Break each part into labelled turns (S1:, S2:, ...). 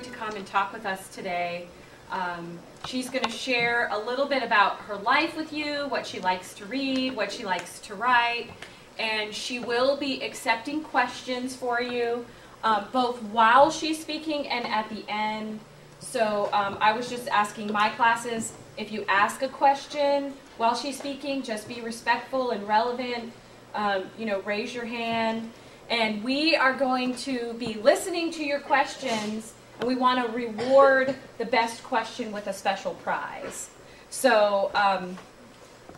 S1: agreed to come and talk with us today. She's going to share a little bit about her life with you, what she likes to read, what she likes to write, and she will be accepting questions for you, both while she's speaking and at the end. So I was just asking my classes, if you ask a question while she's speaking, just be respectful and relevant, raise your hand. And we are going to be listening to your questions, and we want to reward the best question with a special prize. So,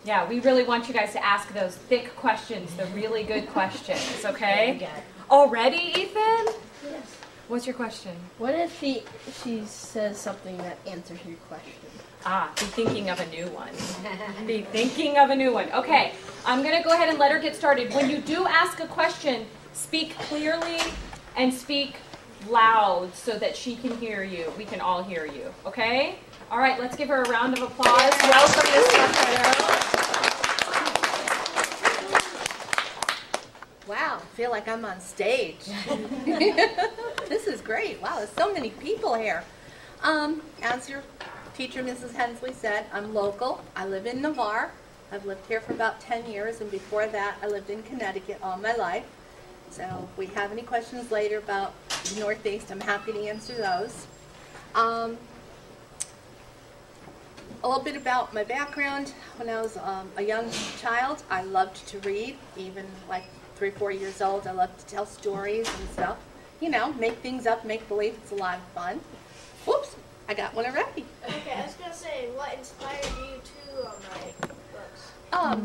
S1: yeah, we really want you guys to ask those thick questions, the really good questions, okay? Already, Ethan?
S2: Yes.
S1: What's your question?
S2: What if she says something that answers your question?
S1: Be thinking of a new one. Be thinking of a new one. Okay, I'm going to go ahead and let her get started. When you do ask a question, speak clearly and speak loud so that she can hear you. We can all hear you, okay? All right, let's give her a round of applause. Welcome, Ms. Marchetto.
S3: Wow, I feel like I'm on stage. This is great. Wow, there's so many people here. As your teacher, Mrs. Hensley, said, I'm local. I live in Navarre. I've lived here for about 10 years, and before that, I lived in Connecticut all my life. So if we have any questions later about the Northeast, I'm happy to answer those. A little bit about my background. When I was a young child, I loved to read, even like 3 or 4 years old. I loved to tell stories and stuff. You know, make things up, make believe. It's a lot of fun. Whoops, I got one already.
S4: Okay, I was going to say, what inspired you to write books?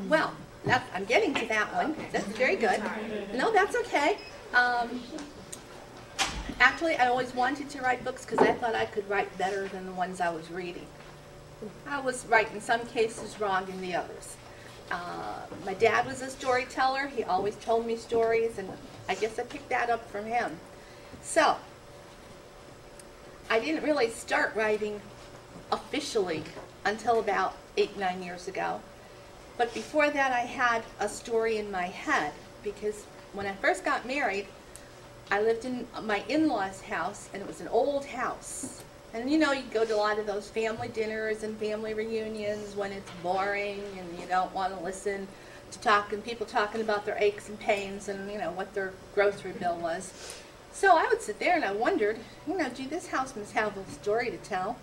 S3: Well, I'm getting to that one. That's very good. No, that's okay. Actually, I always wanted to write books because I thought I could write better than the ones I was reading. I was right in some cases, wrong in the others. My dad was a storyteller. He always told me stories, and I guess I picked that up from him. So, I didn't really start writing officially until about 8, 9 years ago. But before that, I had a story in my head, because when I first got married, I lived in my in-laws' house, and it was an old house. And you know, you go to a lot of those family dinners and family reunions when it's boring and you don't want to listen to people talking about their aches and pains and, you know, what their grocery bill was. So I would sit there and I wondered, you know, gee, this house must have a story to tell.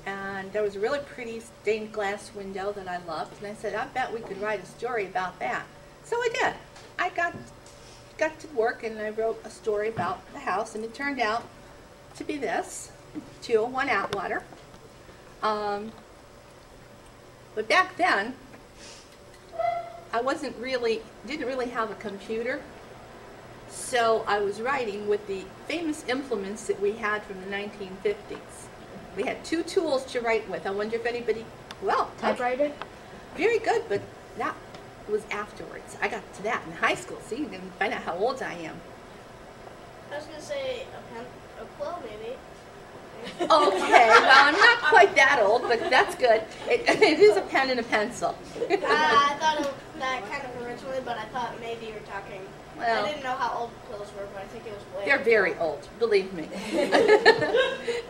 S3: And there was a really pretty stained glass window that I loved, and I said, I bet we could write a story about that. So I did. I got to work and I wrote a story about the house, and it turned out to be this, 201 Atwater. But back then, I didn't really have a computer, so I was writing with the famous implements that we had from the 1950s. We had 2 tools to write with. I wonder if anybody, well,
S2: Typewriter?
S3: Very good, but that was afterwards. I got to that in high school, so you can find out how old I am.
S4: I was going to say a quill, maybe.
S3: Okay, well, I'm not quite that old, but that's good. It is a pen and a pencil.
S4: I thought of that kind of originally, but I thought maybe you were talking.
S3: Well,
S4: I didn't know how old quills were, but I think it was way.
S3: They're very old, believe me.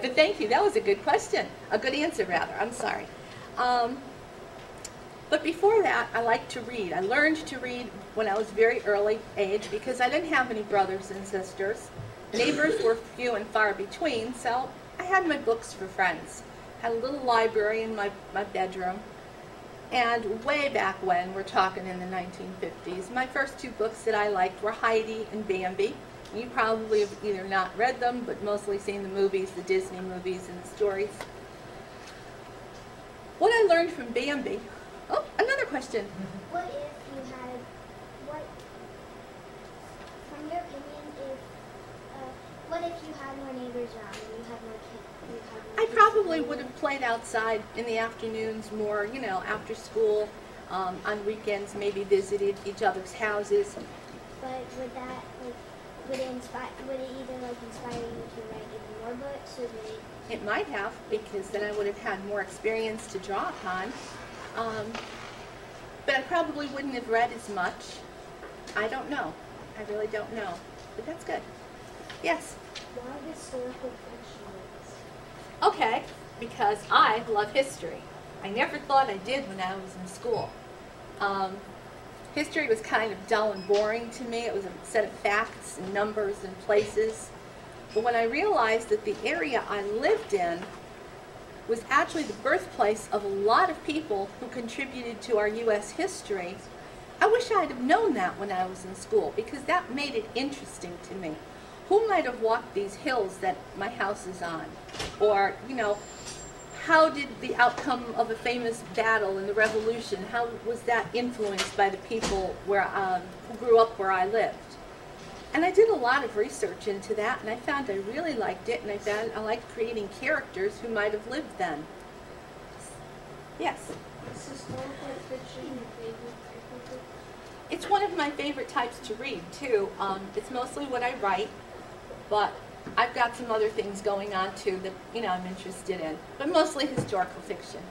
S3: But thank you. That was a good question. A good answer, rather. I'm sorry. But before that, I liked to read. I learned to read when I was very early age because I didn't have any brothers and sisters. Neighbors were few and far between, so I had my books for friends. Had a little library in my bedroom. And way back when, we're talking in the 1950s, my first 2 books that I liked were Heidi and Bambi. You probably have either not read them, but mostly seen the movies, the Disney movies and stories. What I learned from Bambi, oh, another question.
S5: What if you had, from your opinion, what if you had more neighbors around and you had more kids?
S3: I probably would have played outside in the afternoons more, you know, after school, on weekends, maybe visited each other's houses.
S5: But would that, would it either inspire you to write even more books, or would it?
S3: It might have, because then I would have had more experience to draw upon. But I probably wouldn't have read as much. I don't know. I really don't know. But that's good. Yes?
S5: why historical fiction is?
S3: Okay, because I love history. I never thought I did when I was in school. History was kind of dull and boring to me. It was a set of facts and numbers and places. But when I realized that the area I lived in was actually the birthplace of a lot of people who contributed to our U.S. history, I wish I'd have known that when I was in school, because that made it interesting to me. Who might have walked these hills that my house is on? Or, you know, how did the outcome of a famous battle in the Revolution, how was that influenced by the people who grew up where I lived? And I did a lot of research into that, and I found I really liked it, and I found I liked creating characters who might have lived then. Yes?
S4: Is historical fiction your favorite?
S3: It's one of my favorite types to read, too. It's mostly what I write, but I've got some other things going on, too, that, you know, I'm interested in. But mostly historical fiction.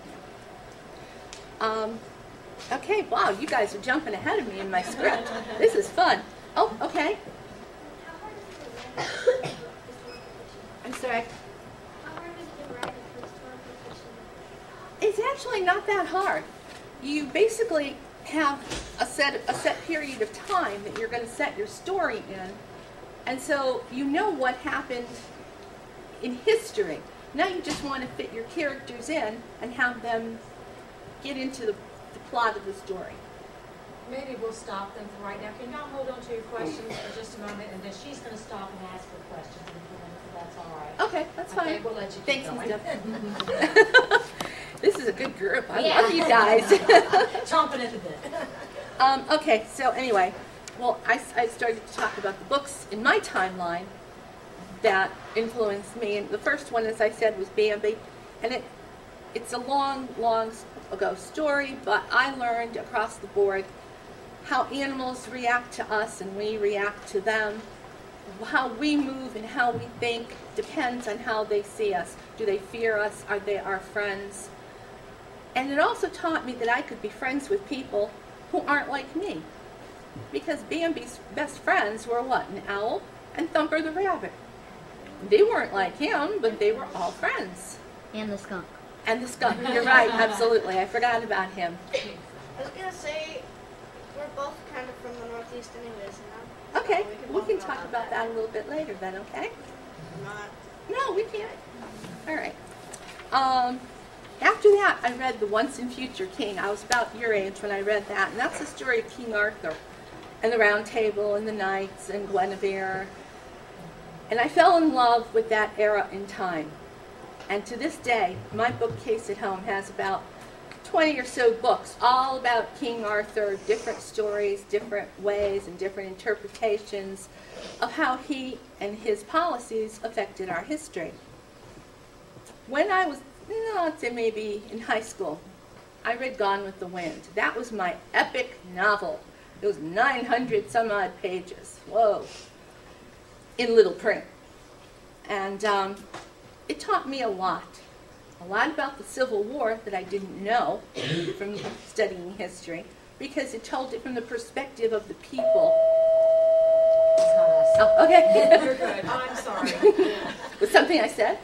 S3: Okay, wow, you guys are jumping ahead of me in my script. This is fun. Oh, okay. I'm sorry.
S5: How hard is it to write a historical fiction?
S3: It's actually not that hard. You basically have a set period of time that you're going to set your story in, and so you know what happened in history. Now you just want to fit your characters in and have them get into the plot of the story.
S6: Maybe we'll stop them for right now. Can y'all hold on to your questions for just a moment, and then she's going to stop and ask for questions, if that's all right.
S3: Okay, that's fine.
S6: Okay, we'll let you keep
S3: Thanks,
S6: going.
S3: Steph. This is a good group. I love you guys.
S6: Chomping at the bit.
S3: Okay, so anyway, well, I started to talk about the books in my timeline that influenced me. And the first one, as I said, was Bambi. And it's a long, long ago story, but I learned across the board how animals react to us and we react to them. How we move and how we think depends on how they see us. Do they fear us? Are they our friends? And it also taught me that I could be friends with people who aren't like me. Because Bambi's best friends were what? An owl and Thumper the rabbit. They weren't like him, but they were all friends.
S2: And the skunk.
S3: And the skunk, you're right, absolutely. I forgot about him.
S4: I was gonna say we're both kind of from the Northeast anyways, you know?
S3: Okay,
S4: So
S3: we
S4: both
S3: can
S4: know
S3: talk about that a little bit later then, okay?
S4: Not.
S3: No, we can't. All right. After that, I read The Once and Future King. I was about your age when I read that, and that's the story of King Arthur and the Round Table and the knights and Guinevere. And I fell in love with that era in time. And to this day, my bookcase at home has about 20 or so books, all about King Arthur, different stories, different ways, and different interpretations of how he and his policies affected our history. When I was, I'd say maybe in high school, I read Gone with the Wind. That was my epic novel. It was 900 some odd pages. Whoa. In little print. And it taught me a lot about the Civil War that I didn't know from studying history, because it told it from the perspective of the people.
S6: It's not us.
S3: Oh, okay.
S6: You're good. I'm sorry.
S3: Was something I said?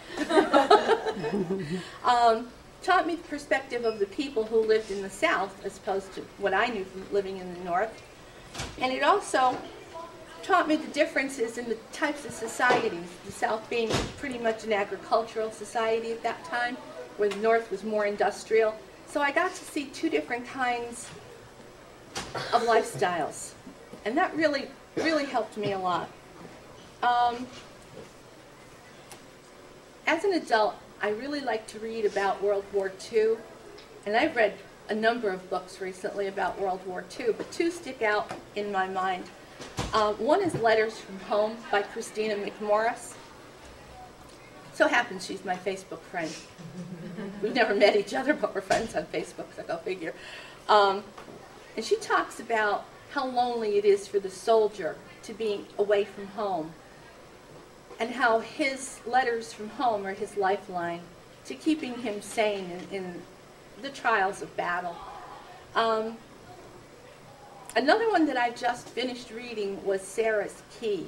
S3: Taught me the perspective of the people who lived in the South as opposed to what I knew from living in the North. And it also taught me the differences in the types of societies, the South being pretty much an agricultural society at that time, where the North was more industrial. So I got to see two different kinds of lifestyles. And that really, really helped me a lot. As an adult, I really like to read about World War II, and I've read a number of books recently about World War II, but two stick out in my mind. One is Letters from Home by Christina Mcmorris. So happens she's my Facebook friend. We've never met each other, but we're friends on Facebook, so go figure. And she talks about how lonely it is for the soldier to be away from home, and how his letters from home are his lifeline to keeping him sane in the trials of battle. Another one that I just finished reading was Sarah's Key.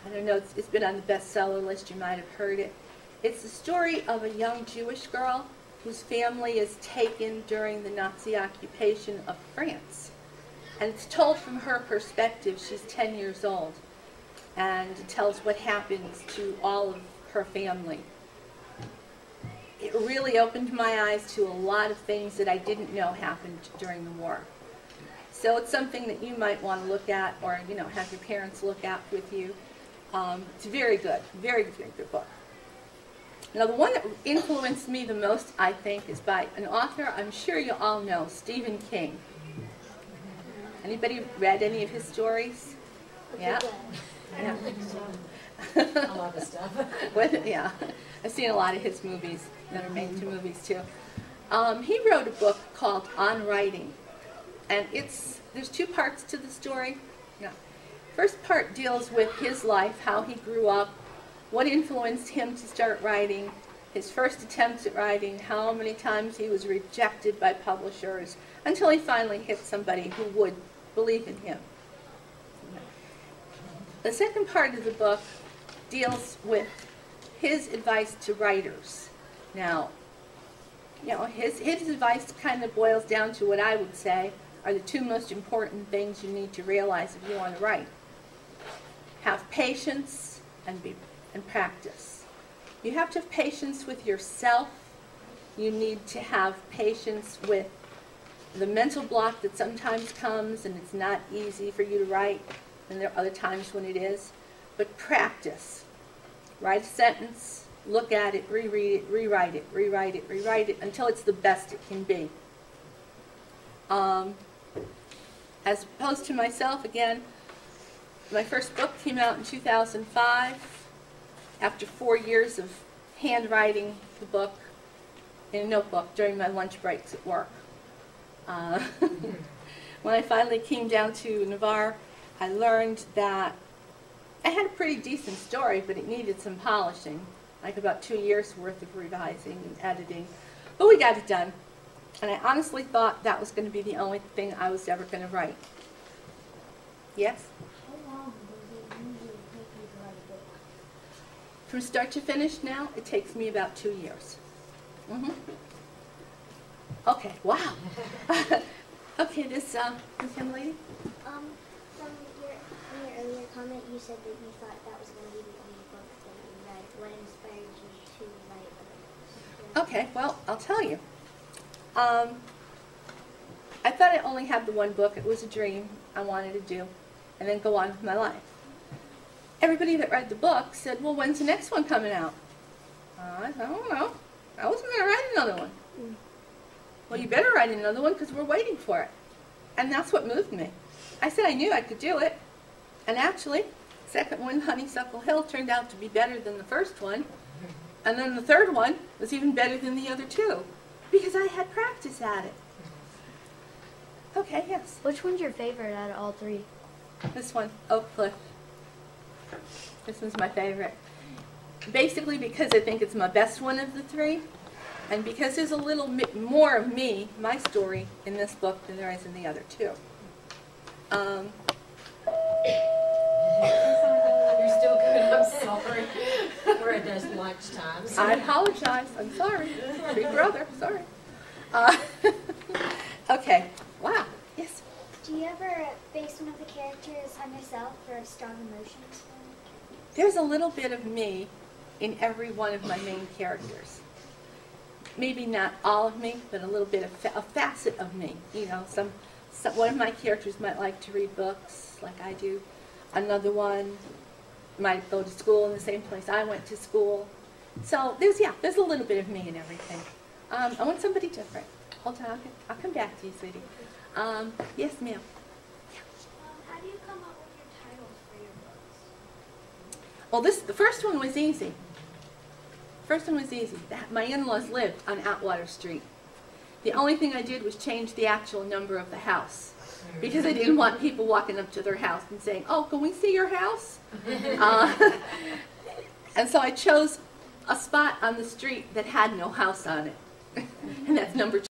S3: I don't know, it's been on the bestseller list, you might have heard it. It's the story of a young Jewish girl whose family is taken during the Nazi occupation of France. And it's told from her perspective. She's 10 years old. And it tells what happens to all of her family. It really opened my eyes to a lot of things that I didn't know happened during the war. So it's something that you might want to look at, or have your parents look at with you. It's very good, very, very good book. Now the one that influenced me the most, I think, is by an author I'm sure you all know, Stephen King. Anybody read any of his stories? Yeah? Yeah.
S6: A lot of stuff.
S3: Yeah, I've seen a lot of his movies that are made into movies too. He wrote a book called On Writing, and there's two parts to the story. Yeah. First part deals with his life, how he grew up, what influenced him to start writing, his first attempts at writing, how many times he was rejected by publishers, until he finally hit somebody who would believe in him. The second part of the book deals with his advice to writers. Now, his advice kind of boils down to what I would say are the two most important things you need to realize if you want to write. Have patience and practice. You have to have patience with yourself. You need to have patience with the mental block that sometimes comes, and it's not easy for you to write, and there are other times when it is. But practice. Write a sentence, look at it, reread it, rewrite it, rewrite it, rewrite it, until it's the best it can be. As opposed to myself, again, my first book came out in 2005. After 4 years of handwriting the book in a notebook during my lunch breaks at work. When I finally came down to Navarre, I learned that I had a pretty decent story, but it needed some polishing, like about 2 years worth of revising and editing. But we got it done, and I honestly thought that was going to be the only thing I was ever going to write. Yes?
S5: How long does it usually take you to write a book?
S3: From start to finish now, it takes me about 2 years. Okay, wow. Okay, this young lady?
S5: From your earlier comment, you said that you thought that was going to be the only book that you read. What inspired you to write a book?
S3: Okay, well, I'll tell you. I thought I only had the one book. It was a dream I wanted to do, and then go on with my life. Everybody that read the book said, well, when's the next one coming out? I don't know. I wasn't going to write another one. Well, you better write another one because we're waiting for it. And that's what moved me. I said I knew I could do it. And actually, the second one, Honeysuckle Hill, turned out to be better than the first one. And then the third one was even better than the other two because I had practice at it. Okay, yes.
S2: Which one's your favorite out of all three?
S3: This one, Oak Cliff. This one's my favorite. Basically because I think it's my best one of the three. And because there's a little bit more of me, my story, in this book than there is in the other two.
S6: You're still good, I'm sorry. We're at those lunch times.
S3: I apologize. I'm sorry. Big brother, sorry. Okay. Wow. Yes.
S5: Do you ever base one of the characters on yourself for strong emotions?
S3: There's a little bit of me in every one of my main characters. Maybe not all of me, but a little bit of a facet of me. You know, one of my characters might like to read books, like I do. Another one might go to school in the same place I went to school. So there's a little bit of me in everything. I want somebody different. Hold on, I'll come back to you, sweetie. Yes, ma'am.
S4: How do you come up with your titles for your books?
S3: Well, the first one was easy. My in-laws lived on Atwater Street. The only thing I did was change the actual number of the house because I didn't want people walking up to their house and saying, oh, can we see your house? And so I chose a spot on the street that had no house on it, and that's number 2.